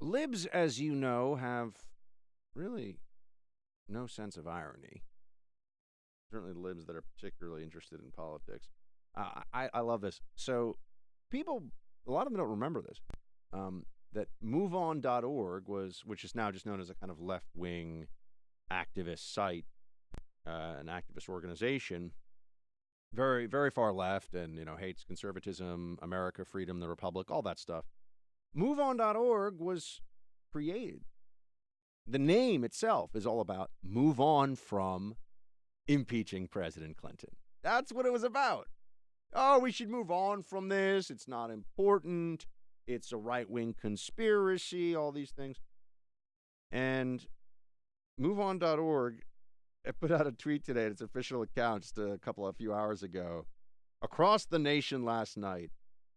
Libs, as you know, have really no sense of irony. Certainly the libs that are particularly interested in politics. I love this. So people, a lot of them don't remember this. That MoveOn.org was, which is now just known as a kind of left-wing activist site, an activist organization, very, very far left, and hates conservatism, America, freedom, the republic, all that stuff. MoveOn.org was created. The name itself is all about move on from impeaching President Clinton. That's what it was about. Oh, we should move on from this. It's not important. It's a right-wing conspiracy, all these things. And MoveOn.org put out a tweet today at its official account just a few hours ago. Across the nation last night,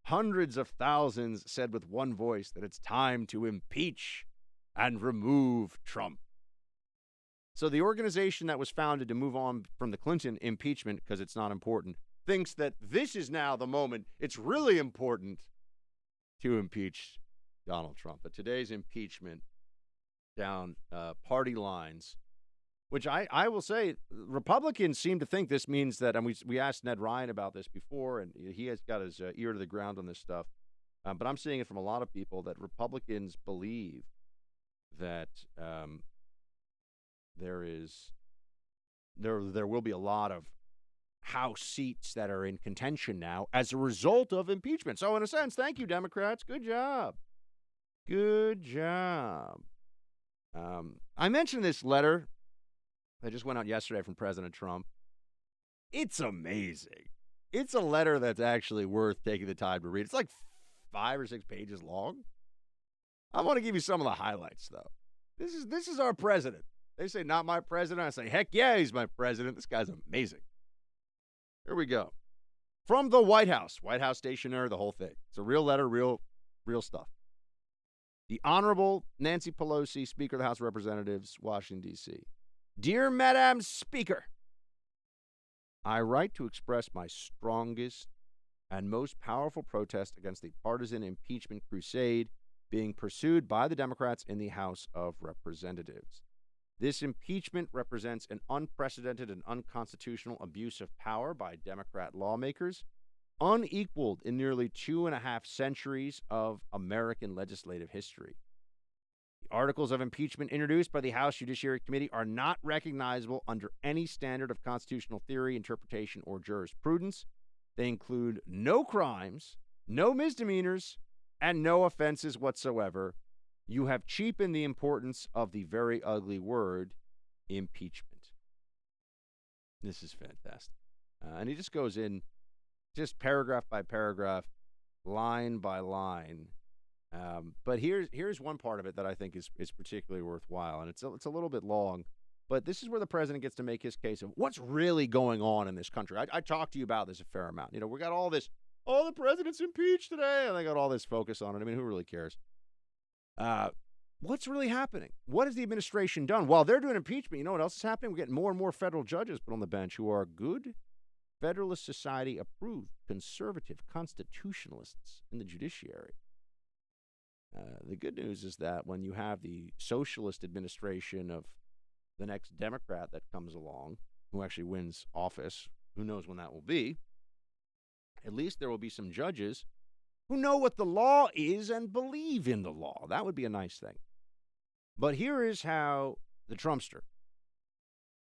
hundreds of thousands said with one voice that it's time to impeach and remove Trump. So the organization that was founded to move on from the Clinton impeachment because it's not important thinks that this is now the moment it's really important to impeach Donald Trump. But today's impeachment down party lines, which I will say, Republicans seem to think this means that, and we asked Ned Ryan about this before, and he has got his ear to the ground on this stuff, but I'm seeing it from a lot of people that Republicans believe that there will be a lot of House seats that are in contention now as a result of impeachment. So in a sense, thank you, Democrats. Good job. Good job. I mentioned this letter that just went out yesterday from President Trump. It's amazing. It's a letter that's actually worth taking the time to read. It's like 5 or 6 pages long. I want to give you some of the highlights, though. This is our president. They say, not my president. I say, heck yeah, he's my president. This guy's amazing. Here we go. From the White House stationer, the whole thing. It's a real letter, real stuff. The Honorable Nancy Pelosi, Speaker of the House of Representatives, Washington, D.C. Dear Madam Speaker, I write to express my strongest and most powerful protest against the partisan impeachment crusade being pursued by the Democrats in the House of Representatives. This impeachment represents an unprecedented and unconstitutional abuse of power by Democrat lawmakers, unequaled in nearly 2.5 centuries of American legislative history. The articles of impeachment introduced by the House Judiciary Committee are not recognizable under any standard of constitutional theory, interpretation, or jurisprudence. They include no crimes, no misdemeanors, and no offenses whatsoever. You have cheapened the importance of the very ugly word, impeachment. This is fantastic. And he just goes in, just paragraph by paragraph, line by line. But here's one part of it that I think is particularly worthwhile, and it's a little bit long, but this is where the president gets to make his case of what's really going on in this country. I talked to you about this a fair amount. We got all this, the president's impeached today, and they got all this focus on it. I mean, who really cares? What's really happening? What has the administration done? While they're doing impeachment, you know what else is happening? We're getting more and more federal judges put on the bench who are good, Federalist Society approved, conservative constitutionalists in the judiciary. The good news is that when you have the socialist administration of the next Democrat that comes along, who actually wins office, who knows when that will be, at least there will be some judges who know what the law is and believe in the law. That would be a nice thing. But here is how the Trumpster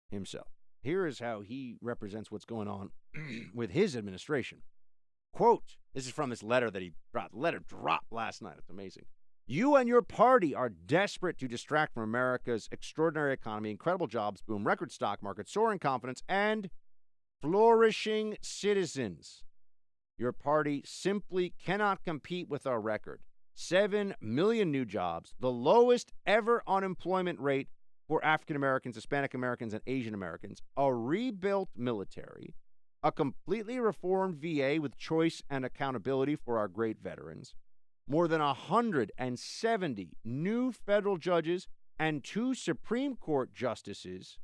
himself, here is how he represents what's going on with his administration. Quote, this is from this letter that he dropped. The letter dropped last night. It's amazing. You and your party are desperate to distract from America's extraordinary economy, incredible jobs boom, record stock market, soaring confidence, and flourishing citizens. Your party simply cannot compete with our record. 7 million new jobs, the lowest ever unemployment rate for African Americans, Hispanic Americans, and Asian Americans, a rebuilt military, a completely reformed VA with choice and accountability for our great veterans, more than 170 new federal judges and 2 Supreme Court justices,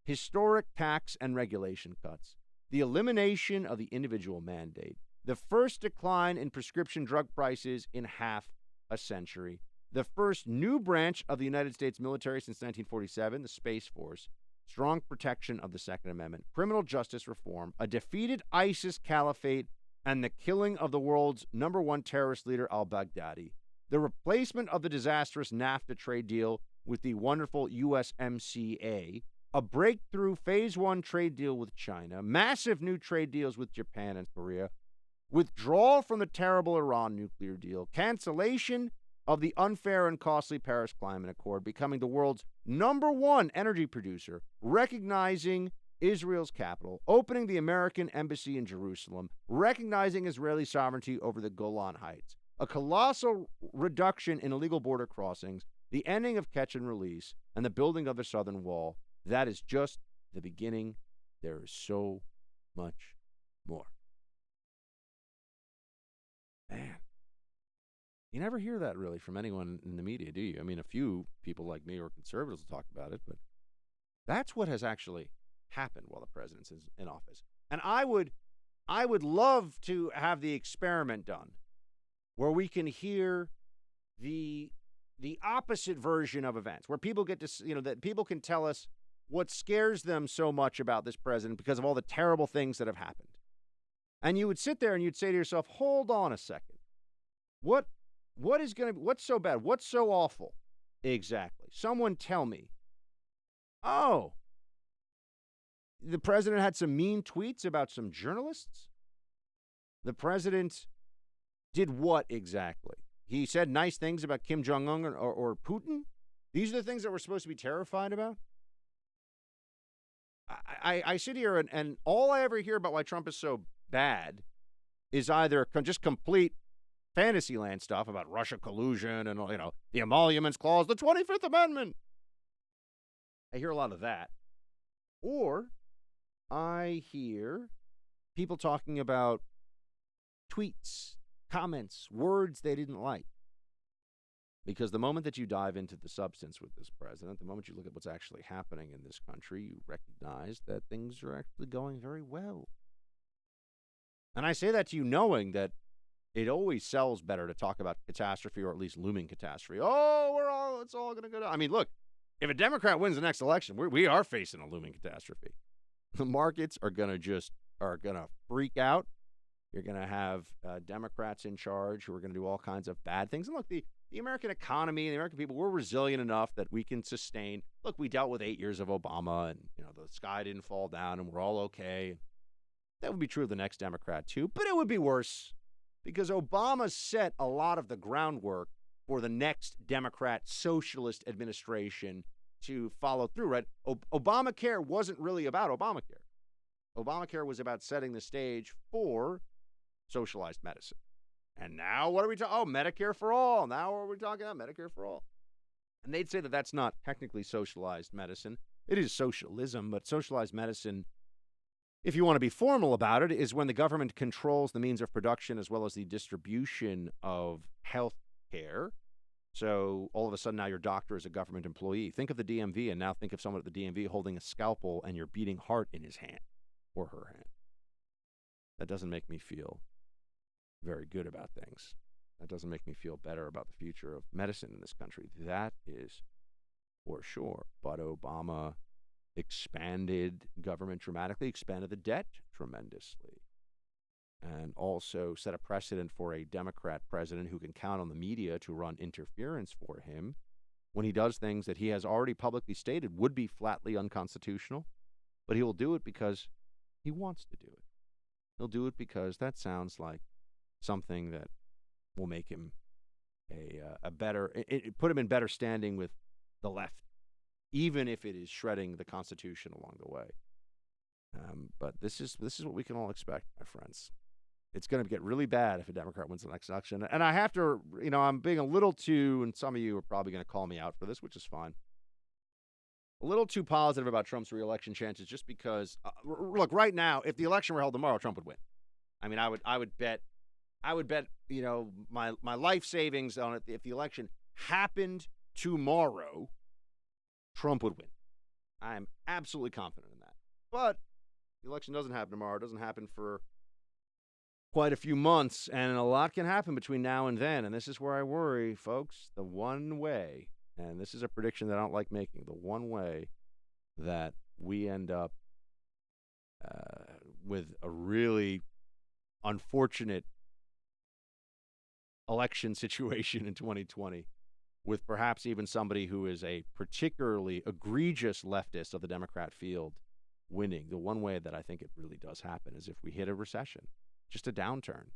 historic tax and regulation cuts, the elimination of the individual mandate, the first decline in prescription drug prices in half a century, the first new branch of the United States military since 1947, the Space Force, strong protection of the Second Amendment, criminal justice reform, a defeated ISIS caliphate, and the killing of the world's #1 terrorist leader, al-Baghdadi, the replacement of the disastrous NAFTA trade deal with the wonderful USMCA, a breakthrough Phase 1 trade deal with China, massive new trade deals with Japan and Korea, withdrawal from the terrible Iran nuclear deal, cancellation of the unfair and costly Paris Climate Accord, becoming the world's #1 energy producer, recognizing Israel's capital, opening the American embassy in Jerusalem, recognizing Israeli sovereignty over the Golan Heights, a colossal reduction in illegal border crossings, the ending of catch and release, and the building of the southern wall. That is just the beginning. There is so much more. Man, you never hear that really from anyone in the media, do you? I mean, a few people like me or conservatives will talk about it, but that's what has actually happened while the president's in office. And I would love to have the experiment done where we can hear the opposite version of events, where people get to, that people can tell us what scares them so much about this president because of all the terrible things that have happened. And you would sit there and you'd say to yourself, hold on a second. What's so bad? What's so awful? Exactly. Someone tell me. Oh, the president had some mean tweets about some journalists? The president did what exactly? He said nice things about Kim Jong-un or Putin? These are the things that we're supposed to be terrified about? I sit here and all I ever hear about why Trump is so bad is either just complete Fantasyland stuff about Russia collusion and, the emoluments clause, the 25th Amendment. I hear a lot of that. Or I hear people talking about tweets, comments, words they didn't like. Because the moment that you dive into the substance with this president, the moment you look at what's actually happening in this country, you recognize that things are actually going very well. And I say that to you knowing that it always sells better to talk about catastrophe or at least looming catastrophe. Oh, it's all going to go down. I mean, look, if a Democrat wins the next election, we are facing a looming catastrophe. The markets are going to freak out. You're going to have Democrats in charge who are going to do all kinds of bad things. And look, the American economy, the American people, we're resilient enough that we can sustain. Look, we dealt with 8 years of Obama, and the sky didn't fall down, and we're all okay. That would be true of the next Democrat too, but it would be worse because Obama set a lot of the groundwork for the next Democrat socialist administration to follow through. Right? Obamacare wasn't really about Obamacare. Obamacare was about setting the stage for socialized medicine. And now what are we talking? Oh, Medicare for all. Now what are we talking about? Medicare for all. And they'd say that that's not technically socialized medicine. It is socialism, but socialized medicine, if you want to be formal about it, is when the government controls the means of production as well as the distribution of health care. So all of a sudden now your doctor is a government employee. Think of the DMV and now think of someone at the DMV holding a scalpel and your beating heart in his hand or her hand. That doesn't make me feel very good about things. That doesn't make me feel better about the future of medicine in this country. That is for sure. But Obama expanded government dramatically, expanded the debt tremendously, and also set a precedent for a Democrat president who can count on the media to run interference for him when he does things that he has already publicly stated would be flatly unconstitutional, but he will do it because he wants to do it. He'll do it because that sounds like something that will make him put him in better standing with the left, even if it is shredding the Constitution along the way. But this is what we can all expect, my friends. It's going to get really bad if a Democrat wins the next election. And I have to, I'm being a little too, and some of you are probably going to call me out for this, which is fine, a little too positive about Trump's reelection chances just because, look, right now, if the election were held tomorrow, Trump would win. I mean, I would bet, my life savings on it. If the election happened tomorrow, Trump would win. I am absolutely confident in that. But the election doesn't happen tomorrow. It doesn't happen for quite a few months, and a lot can happen between now and then. And this is where I worry, folks. The one way, and this is a prediction that I don't like making, the one way that we end up with a really unfortunate election situation in 2020, with perhaps even somebody who is a particularly egregious leftist of the Democrat field winning. The one way that I think it really does happen is if we hit a recession, just a downturn,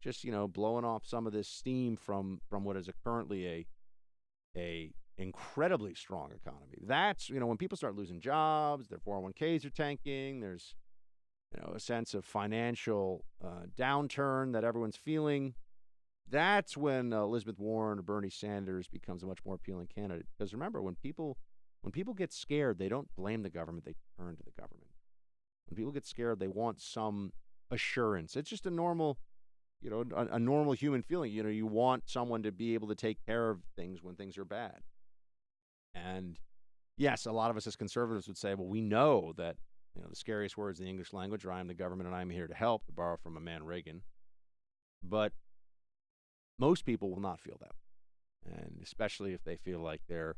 just, blowing off some of this steam from what is currently a incredibly strong economy. That's, when people start losing jobs, their 401ks are tanking, there's, a sense of financial downturn that everyone's feeling. That's when Elizabeth Warren or Bernie Sanders becomes a much more appealing candidate. Because remember, when people get scared, they don't blame the government, they turn to the government. When people get scared, they want some assurance. It's just a normal, a normal human feeling. You want someone to be able to take care of things when things are bad. And yes, a lot of us as conservatives would say, well, we know that, the scariest words in the English language are, I am the government and I am here to help, to borrow from a man Reagan. But most people will not feel that. And especially if they feel like their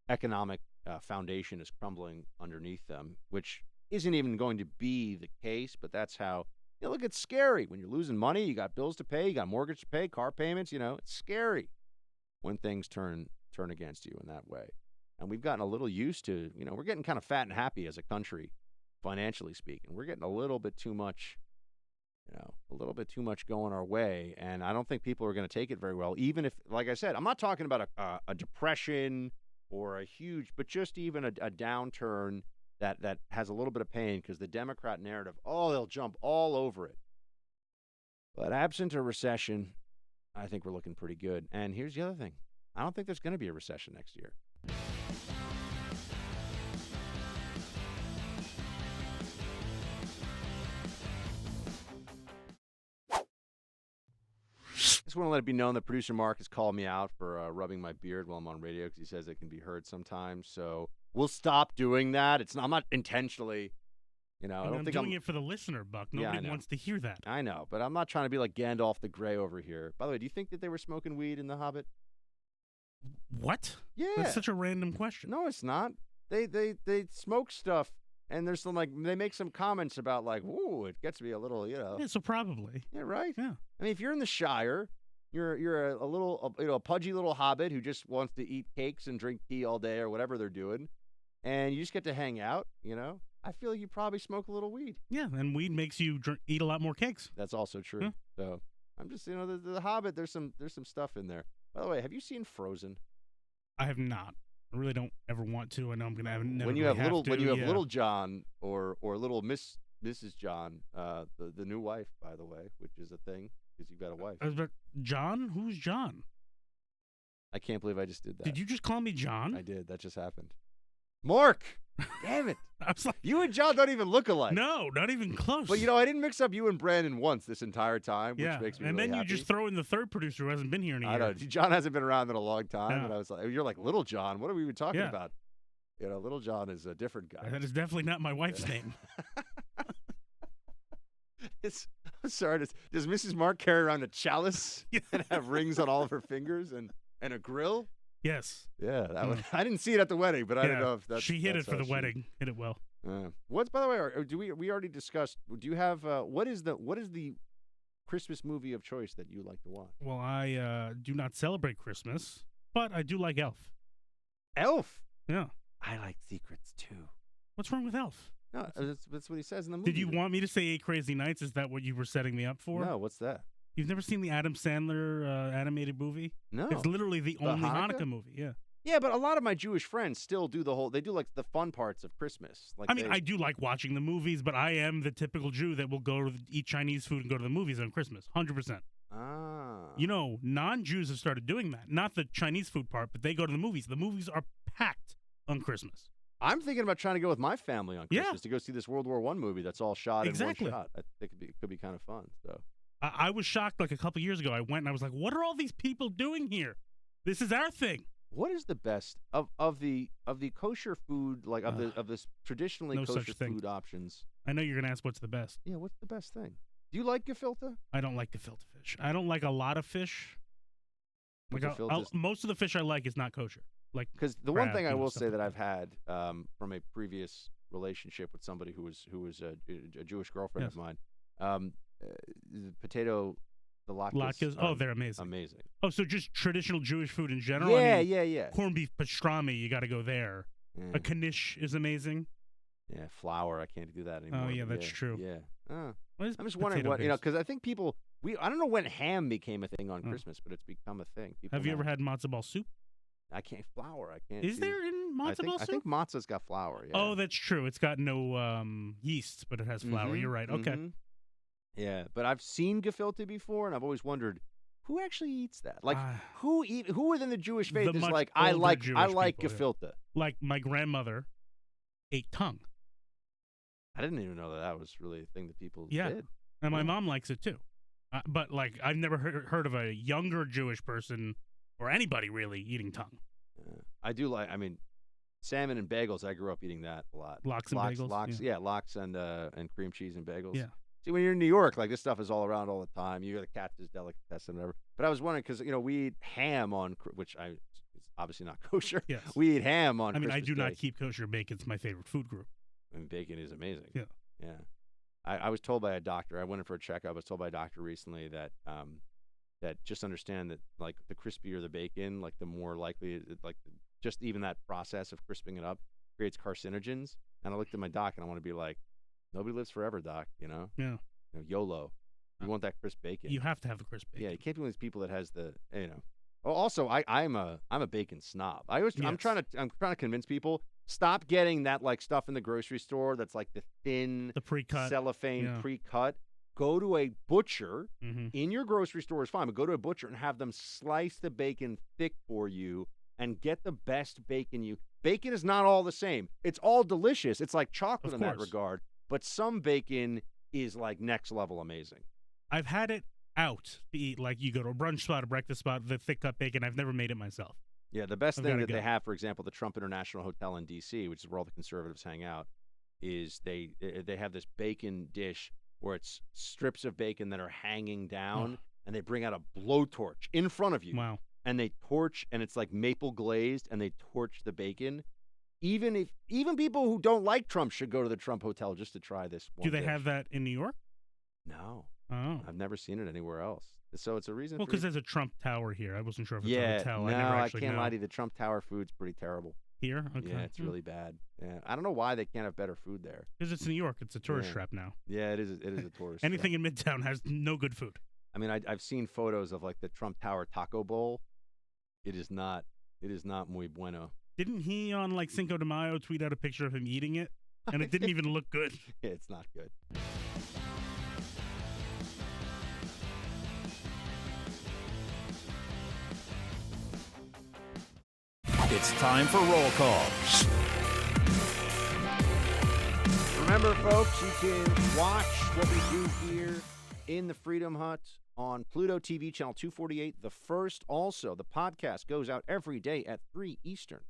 economic foundation is crumbling underneath them, which isn't even going to be the case, but that's how, look, it's scary. When you're losing money, you got bills to pay, you got mortgage to pay, car payments, it's scary when things turn against you in that way. And we've gotten a little used to, we're getting kind of fat and happy as a country, financially speaking. We're getting a little bit too much, going our way. And I don't think people are going to take it very well, even if, like I said, I'm not talking about a depression or a huge, but just even a downturn that has a little bit of pain, because the Democrat narrative, they'll jump all over it. But absent a recession, I think we're looking pretty good. And here's the other thing. I don't think there's going to be a recession next year. Just want to let it be known that producer Mark has called me out for rubbing my beard while I'm on radio, because he says it can be heard sometimes. So we'll stop doing that. I'm not intentionally, I don't think I'm doing it for the listener, Buck. Nobody wants to hear that. I know, but I'm not trying to be like Gandalf the Grey over here. By the way, do you think that they were smoking weed in The Hobbit? What? Yeah. That's such a random question. No, it's not. They smoke stuff, and there's some, they make some comments about, ooh, it gets to be a little, Yeah, so probably. Yeah, right? Yeah. I mean, if you're in the Shire, you're a little, a pudgy little hobbit who just wants to eat cakes and drink tea all day or whatever they're doing, and you just get to hang out, I feel like you probably smoke a little weed. Yeah, and weed makes you eat a lot more cakes. That's also true. Yeah. So I'm just, the Hobbit, there's some stuff in there. By the way, have you seen Frozen? I have not. I really don't ever want to. I know I'm going to have never when you really have little to, when you have little John or little Mrs. John, the new wife, by the way, which is a thing because you've got a wife. John? Who's John? I can't believe I just did that. Did you just call me John? I did. That just happened. Mark! Damn it. I was like, you and John don't even look alike. No, not even close. But, I didn't mix up you and Brandon once this entire time, which makes me and really then happy. You just throw in the third producer who hasn't been here in a year. I know. John hasn't been around in a long time. Yeah. And I was like, you're like, Little John. What are we even talking about? Little John is a different guy. That is definitely not my wife's name. I'm sorry. Does Mrs. Mark carry around a chalice and have rings on all of her fingers and a grill? Yes. Yeah, that one. I didn't see it at the wedding, but I don't know if that's. She hit it for the wedding. Hit it well. What's, by the way? We already discussed? Do you have what is the Christmas movie of choice that you like to watch? Well, I do not celebrate Christmas, but I do like Elf. Elf. Yeah. I like Secrets too. What's wrong with Elf? No, that's what he says in the movie. Did you want me to say 8 Crazy Nights? Is that what you were setting me up for? No, what's that? You've never seen the Adam Sandler animated movie? No. It's literally the only Hanukkah movie, yeah. Yeah, but a lot of my Jewish friends still do they do like the fun parts of Christmas. Like I do like watching the movies, but I am the typical Jew that will go to eat Chinese food and go to the movies on Christmas, 100%. Ah. Non-Jews have started doing that. Not the Chinese food part, but they go to the movies. The movies are packed on Christmas. I'm thinking about trying to go with my family on Christmas to go see this World War I movie that's all shot in one shot. I think it could be kind of fun. So I was shocked like a couple years ago. I went and I was like, what are all these people doing here? This is our thing. What is the best of the kosher food, like of this traditionally kosher food options? I know you're going to ask what's the best. Yeah, what's the best thing? Do you like gefilte? I don't like gefilte fish. I don't like a lot of fish. Like Gefilte's- most of the fish I like is not kosher. Like Because the one crab, thing I will stuff say like that I've had from a previous relationship with somebody who was a Jewish girlfriend of mine, the potato, the latkes. Oh, they're amazing. Amazing. Oh, so just traditional Jewish food in general? Yeah, I mean, yeah. Corned beef pastrami, you got to go there. Yeah. A knish is amazing. Yeah, flour. I can't do that anymore. Oh, yeah, that's true. Yeah. I'm just wondering what, because I think people, I don't know when ham became a thing on Christmas, but it's become a thing. Have you ever had matzo ball soup? I can't, flour. I can't. Is there in matzo ball soup? I think matzah's got flour, yeah. Oh, that's true. It's got no yeast, but it has flour. You're right. Okay. Yeah, but I've seen gefilte before, and I've always wondered, who actually eats that? Like, who within the Jewish faith is like, I like gefilte? Yeah. Like my grandmother ate tongue. I didn't even know that was really a thing that people did. And my mom likes it too. But like, I've never heard of a younger Jewish person or anybody really eating tongue. I do like. I mean, salmon and bagels. I grew up eating that a lot. Lox and bagels. Yeah, lox and cream cheese and bagels. Yeah. See, when you're in New York, like this stuff is all around all the time. You got to catch this delicatessen, whatever. But I was wondering because we eat ham on, which it's obviously not kosher. Yes. We eat ham on. I mean, Christmas I do Day. not keep kosher. Bacon's my favorite food group. I mean, bacon is amazing. Yeah. Yeah. I was told by a doctor. I went in for a checkup. I was told by a doctor recently that that just understand that like the crispier the bacon, like the more likely, just even that process of crisping it up creates carcinogens. And I looked at my doc and I want to be like, nobody lives forever, doc. Yeah. YOLO. You want that crisp bacon. You have to have the crisp bacon. Yeah, you can't be one of these people that has the. Oh, also, I'm a bacon snob. I'm trying to convince people stop getting that like stuff in the grocery store that's like the thin, the pre-cut cellophane pre-cut. Go to a butcher in your grocery store is fine, but go to a butcher and have them slice the bacon thick for you and get the best bacon. Bacon is not all the same. It's all delicious. It's like chocolate in that regard, but some bacon is like next level amazing. I've had it out to eat, like you go to a brunch spot, a breakfast spot, the thick cut bacon. I've never made it myself. Yeah, the best thing that they have, for example, the Trump International Hotel in D.C., which is where all the conservatives hang out, is they have this bacon dish where it's strips of bacon that are hanging down, and they bring out a blowtorch in front of you. Wow. And they torch, and it's like maple glazed, and they torch the bacon. Even people who don't like Trump should go to the Trump Hotel just to try this one. Do they have that in New York? No. Oh. I've never seen it anywhere else. So it's a reason. Well, because there's a Trump Tower here. I wasn't sure if it's a hotel. No, I never actually can't know. lie to you. The Trump Tower food's pretty terrible. Here? Okay. Yeah, it's really bad. Yeah, I don't know why they can't have better food there. Because it's New York. It's a tourist trap now. Yeah, it is a tourist Anything trap. in Midtown has no good food. I mean, I've seen photos of like the Trump Tower taco bowl. It is not muy bueno. Didn't he on like Cinco de Mayo tweet out a picture of him eating it? And it didn't even look good. Yeah, it's not good. It's time for roll call. Remember, folks, you can watch what we do here in the Freedom Hut on Pluto TV channel 248. The first, also, the podcast goes out every day at 3 Eastern.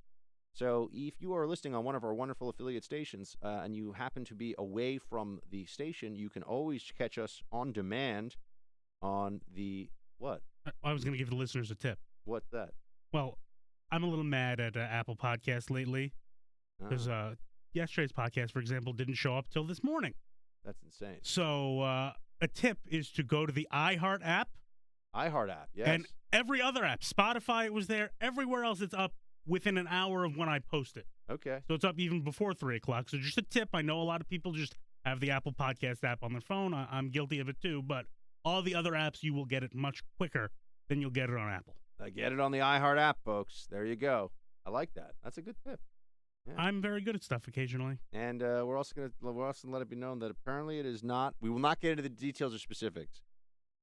So if you are listening on one of our wonderful affiliate stations and you happen to be away from the station, you can always catch us on demand on the what? I was going to give the listeners a tip. What's that? Well, I'm a little mad at Apple Podcasts lately because yesterday's podcast, for example, didn't show up till this morning. That's insane. So a tip is to go to the iHeart app. iHeart app, yes. And every other app. Spotify, it was there. Everywhere else, it's up within an hour of when I post it. Okay. So it's up even before 3 o'clock. So just a tip. I know a lot of people just have the Apple Podcast app on their phone. I'm guilty of it too. But all the other apps, you will get it much quicker than you'll get it on Apple. Get it on the iHeart app, folks. There you go. I like that. That's a good tip. Yeah. I'm very good at stuff occasionally. And we're also going to let it be known that apparently it is not, we will not get into the details or specifics,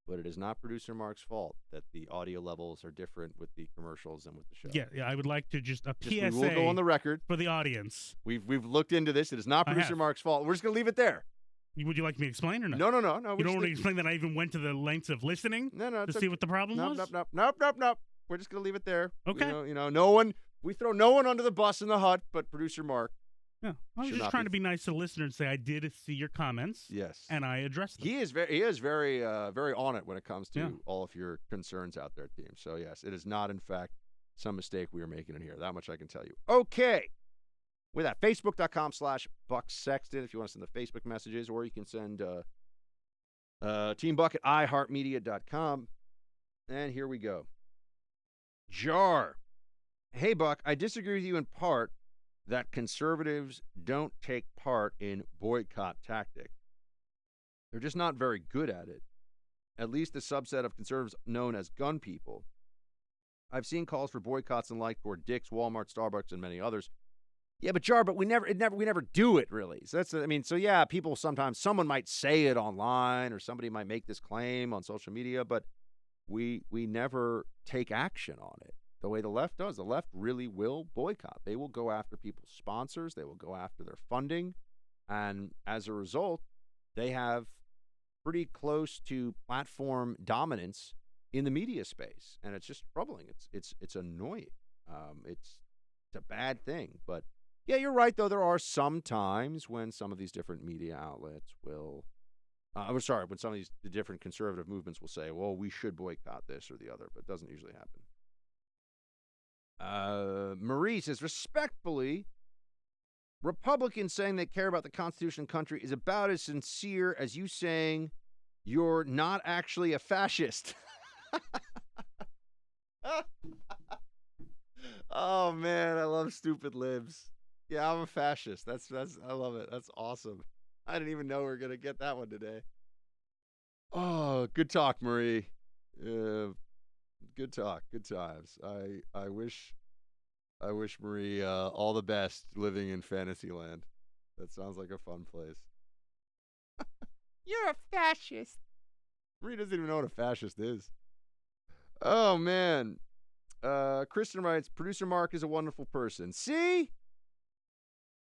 but it is not producer Mark's fault that the audio levels are different with the commercials and with the show. Yeah, I would like to just a PSA. We will go on the record for the audience. We've looked into this. It is not producer Mark's fault. We're just going to leave it there. Would you like me to explain or not? No. You don't want to explain that I even went to the lengths of listening to see what the problem was? Nope. We're just going to leave it there. Okay. No one. We throw no one under the bus in the hut, but producer Mark. Yeah, I was Should just not trying be- to be nice to the listener and say I did see your comments. Yes. And I addressed them. He is very on it when it comes to all of your concerns out there, team. So, yes, it is not, in fact, some mistake we are making in here. That much I can tell you. Okay. With that, Facebook.com/Buck Sexton if you want to send the Facebook messages, or you can send Team Buck at iHeartMedia.com. And here we go. Jar. Hey, Buck, I disagree with you in part that conservatives don't take part in boycott tactic. They're just not very good at it. At least the subset of conservatives known as gun people. I've seen calls for boycotts and like for Dick's, Walmart, Starbucks, and many others. Yeah, but Jar, we never do it really. So people sometimes, someone might say it online or somebody might make this claim on social media, but we never take action on it the way the left does. The left really will boycott. They will go after people's sponsors. They will go after their funding. And as a result, they have pretty close to platform dominance in the media space. And it's just troubling. It's annoying. It's a bad thing. But yeah, you're right, though. There are some times when some of these different media outlets will when some of the different conservative movements will say, well, we should boycott this or the other, but it doesn't usually happen. Marie says, respectfully, Republicans saying they care about the Constitution and country is about as sincere as you saying you're not actually a fascist. Oh, man, I love stupid libs. Yeah, I'm a fascist. I love it. That's awesome. I didn't even know we were going to get that one today. Oh, good talk, Marie. Good talk. Good times. I wish Marie all the best living in Fantasyland. That sounds like a fun place. You're a fascist. Marie doesn't even know what a fascist is. Oh, man. Kristen writes, Producer Mark is a wonderful person. See?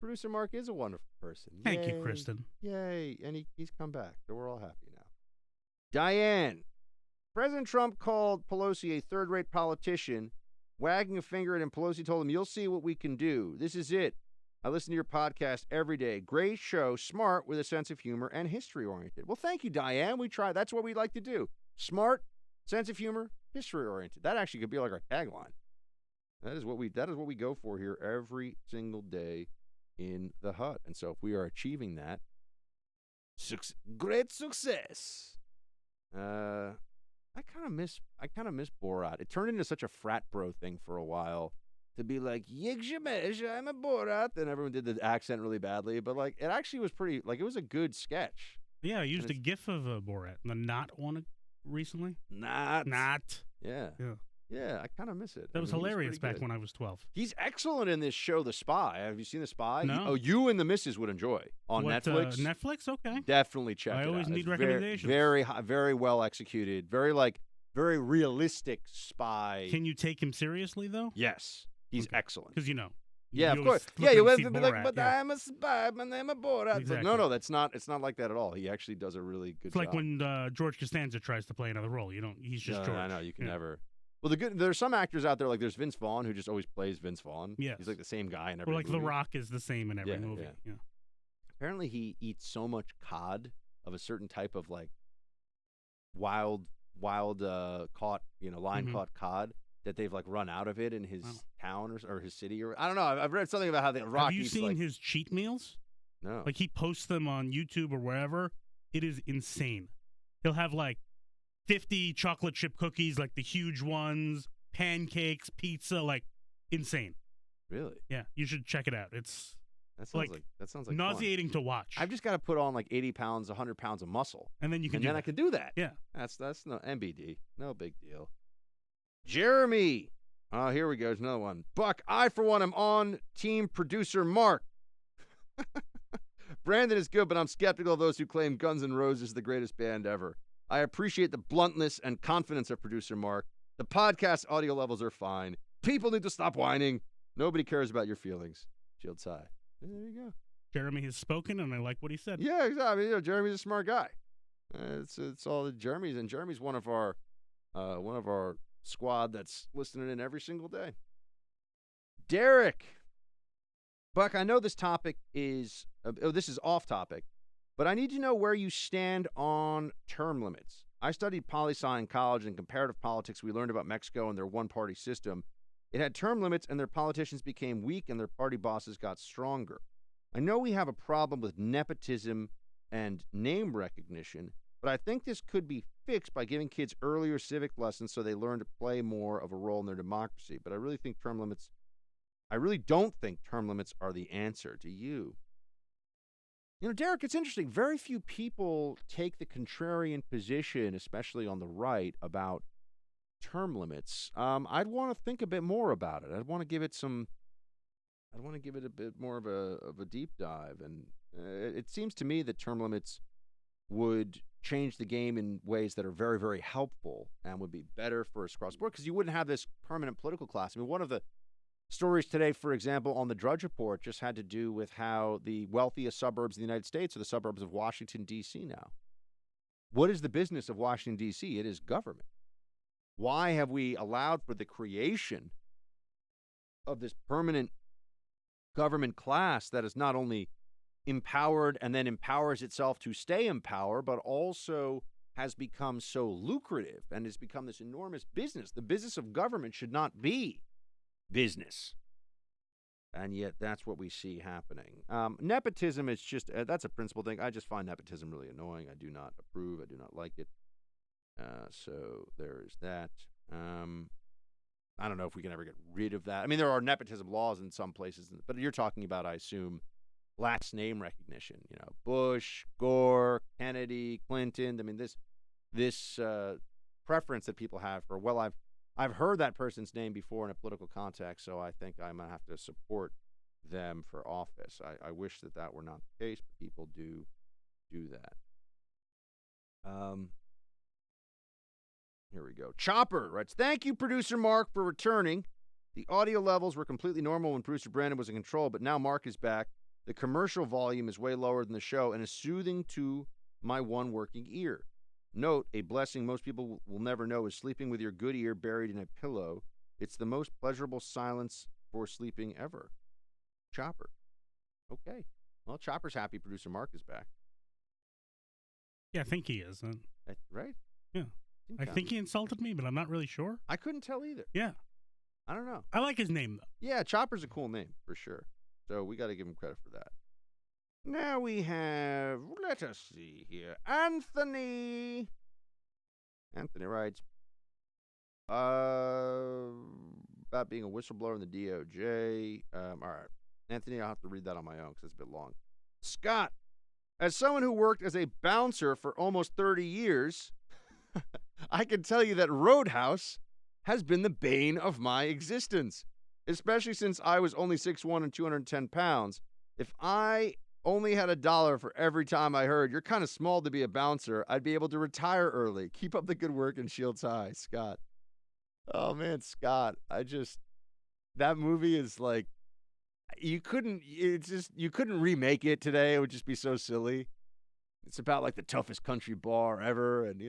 Producer Mark is a wonderful person. Thank you, Kristen. Yay. And he's come back, so we're all happy now. Diane. President Trump called Pelosi a third-rate politician, wagging a finger at him. Pelosi told him, you'll see what we can do. This is it. I listen to your podcast every day. Great show, smart, with a sense of humor, and history-oriented. Well, thank you, Diane. We try. That's what we like to do. Smart, sense of humor, history-oriented. That actually could be like our tagline. That is what we go for here every single day in the hut. And so if we are achieving that, great success. I kind of miss Borat. It turned into such a frat bro thing for a while to be like, I'm a Borat. And everyone did the accent really badly. But like, it actually was pretty, like, it was a good sketch. Yeah, I used a gif of Borat, the not one recently. Not. Yeah. Yeah, I kind of miss it. That was hilarious back when I was 12. He's excellent in this show, The Spy. Have you seen The Spy? No. You and the missus would enjoy on Netflix. Netflix? Okay. Definitely check it out. I always need recommendations. Very well executed. Very realistic spy. Can you take him seriously, though? Yes. He's excellent. Because, Yeah, of course. Yeah, you have to be like, but I'm a spy, my name is Borat. Exactly. No, it's not like that at all. He actually does a really good job. It's like when George Costanza tries to play another role. He's just George. I know, you can never. Well, there's some actors out there, like there's Vince Vaughn, who just always plays Vince Vaughn. Yes. He's like the same guy in every movie. movie. The Rock is the same in every movie. Yeah. Apparently he eats so much cod of a certain type of like wild caught, line caught cod that they've like run out of it in his town or his city or I don't know. I've read something about how the Rock eats. Have you seen his cheat meals? No. Like he posts them on YouTube or wherever. It is insane. He'll have like 50 chocolate chip cookies, like the huge ones, pancakes, pizza, like insane. Really? Yeah, you should check it out. That sounds like nauseating fun. To watch. I've just got to put on like 80 pounds, 100 pounds of muscle. And then I can do that. Yeah. That's no MBD. No big deal. Jeremy. Oh, here we go. There's another one. Buck, I for one am on team producer Mark. Brandon is good, but I'm skeptical of those who claim Guns N' Roses is the greatest band ever. I appreciate the bluntness and confidence of producer Mark. The podcast audio levels are fine. People need to stop whining. Nobody cares about your feelings. Shield Tie. There you go. Jeremy has spoken, and I like what he said. Yeah, exactly. Jeremy's a smart guy. It's all the Jeremy's, and Jeremy's one of our squad that's listening in every single day. Derek. Buck, I know this topic is, this is off topic, but I need to know where you stand on term limits. I studied poli-sci in college, and comparative politics. We learned about Mexico and their one-party system. It had term limits, and their politicians became weak, and their party bosses got stronger. I know we have a problem with nepotism and name recognition, but I think this could be fixed by giving kids earlier civic lessons so they learn to play more of a role in their democracy. But I really don't think term limits are the answer. Do you? You know, Derek, it's interesting. Very few people take the contrarian position, especially on the right, about term limits. I'd want to think a bit more about it. I'd want to give it a bit more of a deep dive. And it seems to me that term limits would change the game in ways that are very, very helpful and would be better for us across the board, because you wouldn't have this permanent political class. I mean, one of the stories today, for example, on the Drudge Report just had to do with how the wealthiest suburbs of the United States are the suburbs of Washington, D.C. now. What is the business of Washington, D.C.? It is government. Why have we allowed for the creation of this permanent government class that is not only empowered and then empowers itself to stay in power, but also has become so lucrative and has become this enormous business? The business of government should not be business. And yet that's what we see happening. Nepotism is just, that's a principal thing. I just find nepotism really annoying. I do not approve. I do not like it. So there is that. I don't know if we can ever get rid of that. I mean, there are nepotism laws in some places, but you're talking about, I assume, last name recognition. You know, Bush, Gore, Kennedy, Clinton. I mean, this preference that people have for, well, I've heard that person's name before in a political context, so I think I'm going to have to support them for office. I wish that were not the case, but people do that. Here we go. Chopper writes, thank you, Producer Mark, for returning. The audio levels were completely normal when Producer Brandon was in control, but now Mark is back. The commercial volume is way lower than the show and is soothing to my one working ear. Note, a blessing most people will never know is sleeping with your good ear buried in a pillow. It's the most pleasurable silence for sleeping ever. Chopper. Okay. Well, Chopper's happy Producer Mark is back. Yeah, I think he is. Right? Yeah. I think he insulted me, but I'm not really sure. I couldn't tell either. Yeah. I don't know. I like his name, though. Yeah, Chopper's a cool name, for sure. So we got to give him credit for that. Now we have, let us see here, Anthony. Anthony writes, about being a whistleblower in the DOJ. All right. Anthony, I'll have to read that on my own because it's a bit long. Scott, as someone who worked as a bouncer for almost 30 years, I can tell you that Roadhouse has been the bane of my existence, especially since I was only 6'1" and 210 pounds. If I only had $1 for every time I heard, you're kind of small to be a bouncer, I'd be able to retire early. Keep up the good work and Shields High, Scott. Oh, man, Scott, that movie is like, you couldn't remake it today. It would just be so silly. It's about like the toughest country bar ever. And,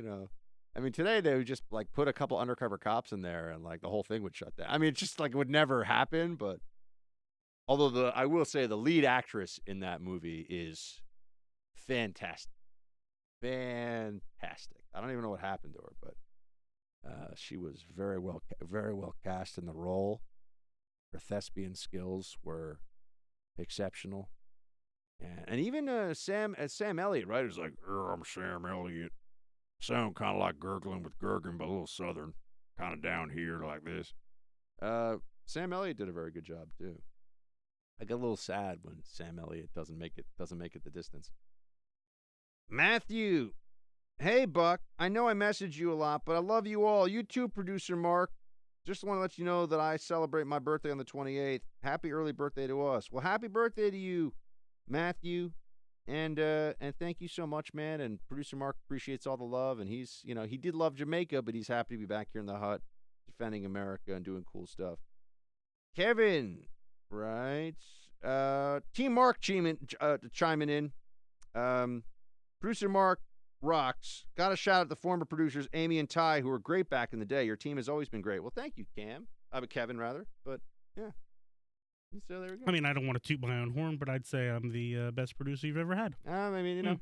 I mean, today they would just like put a couple undercover cops in there and like the whole thing would shut down. I mean, it's just like it would never happen. But although I will say the lead actress in that movie is fantastic. Fantastic. I don't even know what happened to her, but she was very well cast in the role. Her thespian skills were exceptional. And even Sam Elliott, right? Who's like, I'm Sam Elliott. Sound kind of like gurgling with Gurgling, but a little southern, kind of down here like this. Sam Elliott did a very good job too. I get a little sad when Sam Elliott doesn't make it the distance. Matthew, hey Buck, I know I message you a lot, but I love you all. You too, Producer Mark. Just want to let you know that I celebrate my birthday on the 28th. Happy early birthday to us. Well, happy birthday to you, Matthew. And thank you so much, man. And Producer Mark appreciates all the love. And he's, he did love Jamaica, but he's happy to be back here in the hut, defending America and doing cool stuff. Kevin, right? Team Mark chiming in. Producer Mark rocks. Got a shout out to former producers Amy and Ty, who were great back in the day. Your team has always been great. Well, thank you, Kevin, rather. But yeah. So there we go. I mean, I don't want to toot my own horn, but I'd say I'm the best producer you've ever had. I mean, you know,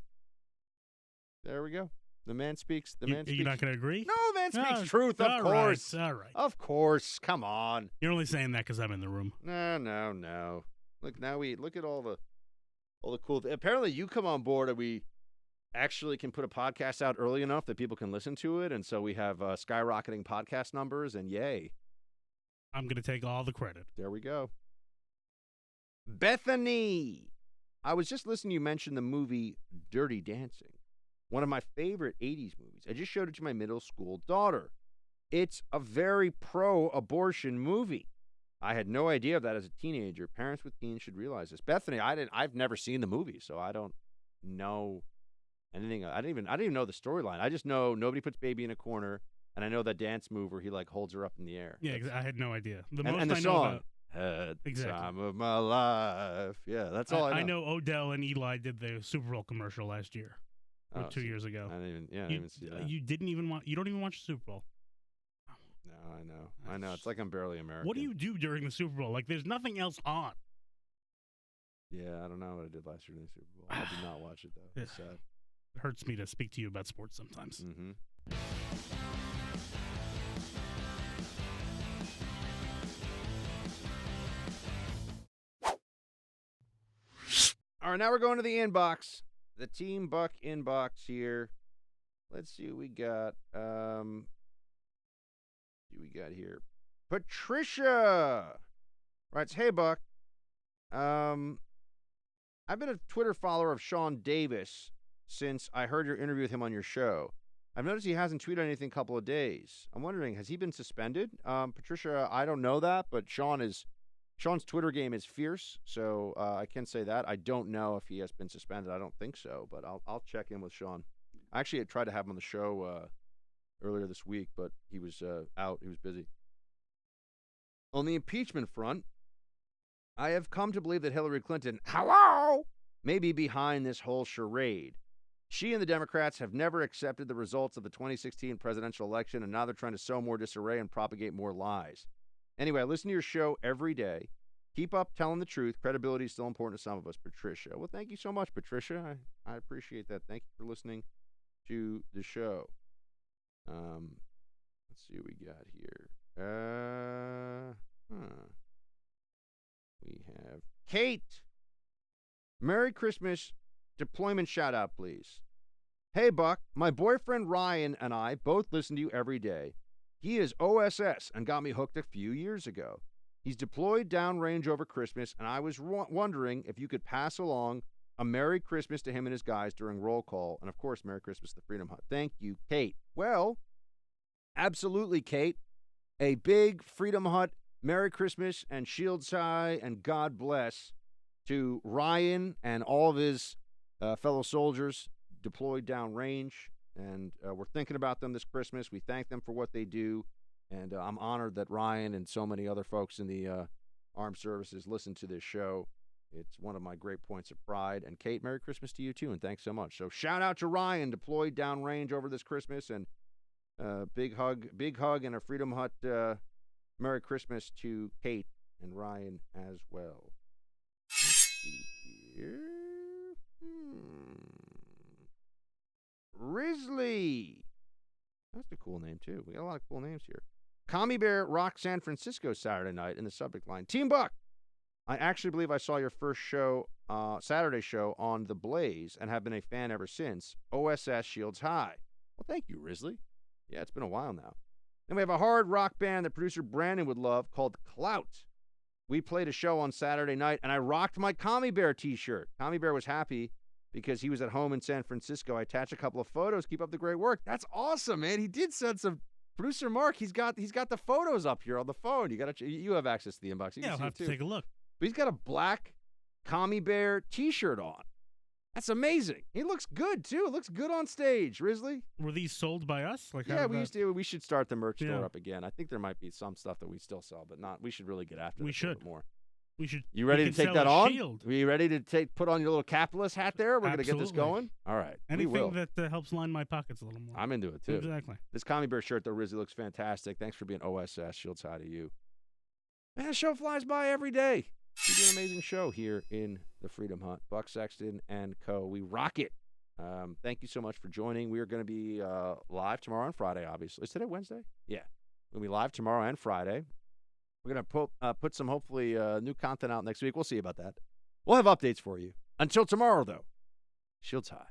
there we go. The man speaks. The man speaks. You're not going to agree? No, man speaks No, truth, of course. All right. Of course. Come on. You're only saying that because I'm in the room. No. Look, now look at all the cool. Apparently, you come on board and we actually can put a podcast out early enough that people can listen to it, and so we have skyrocketing podcast numbers. And yay, I'm going to take all the credit. there we go. Bethany, I was just listening. You mentioned the movie Dirty Dancing. One of my favorite 80s movies. I just showed it to my middle school daughter. It's a very pro-abortion movie. I had no idea of that as a teenager. Parents with teens should realize this. Bethany, I've never seen the movie, so I don't know anything. I didn't even know the storyline. I just know nobody puts baby in a corner, and I know that dance move where he like holds her up in the air. Yeah, I had no idea. The and most the I song, know about Exactly. Time of my life. Yeah, that's all I know. I know Odell and Eli did the Super Bowl commercial last year. Or 2 years ago. I didn't even see that. You don't even watch the Super Bowl. No, I know. It's like I'm barely American. What do you do during the Super Bowl? Like, there's nothing else on. Yeah, I don't know what I did last year in the Super Bowl. I did not watch it, though. It's sad. It hurts me to speak to you about sports sometimes. Mm-hmm. All right, now we're going to the inbox. The Team Buck inbox here. Let's see what we got. Here? Patricia writes, "Hey Buck, I've been a Twitter follower of Sean Davis since I heard your interview with him on your show. I've noticed he hasn't tweeted anything in a couple of days. I'm wondering, has he been suspended? Patricia, I don't know that, but Sean's Twitter game is fierce, so I can say that. I don't know if he has been suspended. I don't think so, but I'll check in with Sean. I actually had tried to have him on the show earlier this week, but he was out. He was busy. On the impeachment front, I have come to believe that Hillary Clinton, may be behind this whole charade. She and the Democrats have never accepted the results of the 2016 presidential election, and now they're trying to sow more disarray and propagate more lies. Anyway, I listen to your show every day. Keep up telling the truth. Credibility is still important to some of us, Patricia." Well, thank you so much, Patricia. I appreciate that. Thank you for listening to the show. Let's see what we got here. We have Kate. "Merry Christmas. Deployment shout out, please. Hey, Buck, my boyfriend Ryan and I both listen to you every day. He is OSS and got me hooked a few years ago. He's deployed downrange over Christmas, and I was wondering if you could pass along a Merry Christmas to him and his guys during roll call, and of course, Merry Christmas to the Freedom Hut. Thank you, Kate." Well, absolutely, Kate. A big Freedom Hut Merry Christmas and Shields High and God bless to Ryan and all of his fellow soldiers deployed downrange. And we're thinking about them this Christmas. We thank them for what they do. And I'm honored that Ryan and so many other folks in the armed services listen to this show. It's one of my great points of pride. And Kate, Merry Christmas to you too, and thanks so much. So shout out to Ryan, deployed downrange over this Christmas, and big hug and a Freedom Hut Merry Christmas to Kate and Ryan as well. Let's see here. Risley. That's a cool name too. We got a lot of cool names here. Commie Bear rocked San Francisco Saturday night in the subject line. Team Buck, I actually believe I saw your first show, Saturday show on The Blaze, and have been a fan ever since. OSS Shields High. Well, thank you, Risley. Yeah, it's been a while now. Then we have a hard rock band that producer Brandon would love called Clout. We played a show on Saturday night, and I rocked my Commie Bear t-shirt. Commie Bear was happy because he was at home in San Francisco. I attached a couple of photos. Keep up the great work. That's awesome, man. He did send some. Producer Mark, he's got the photos up here on the phone. You have access to the inbox. You Yeah, can I'll see have it to too. take a look. But he's got a black Commie Bear t-shirt on. That's amazing. He looks good too. It looks good on stage, Risley. Were these sold by us? Like, Yeah, we should start the merch store Yeah. up again. I think there might be some stuff that we still sell, but not. We should really get after We this a little should. bit more. We should. You ready we to can take sell that a on? Shield. Are you ready to put on your little capitalist hat there? We're going to get this Absolutely. going? All right. we Anything will. that helps line my pockets a little more. I'm into it, too. Exactly. This Commie Bear shirt, though, Risley, looks fantastic. Thanks for being OSS. Shields high to you. Man, the show flies by every day. We do an amazing show here in the Freedom Hunt. Buck Sexton and co. We rock it. Thank you so much for joining. We are going to be live tomorrow and Friday, obviously. Is today Wednesday? Yeah. We're going to be live tomorrow and Friday. We're going to put some, hopefully, new content out next week. We'll see about that. We'll have updates for you. Until tomorrow, though, shields high.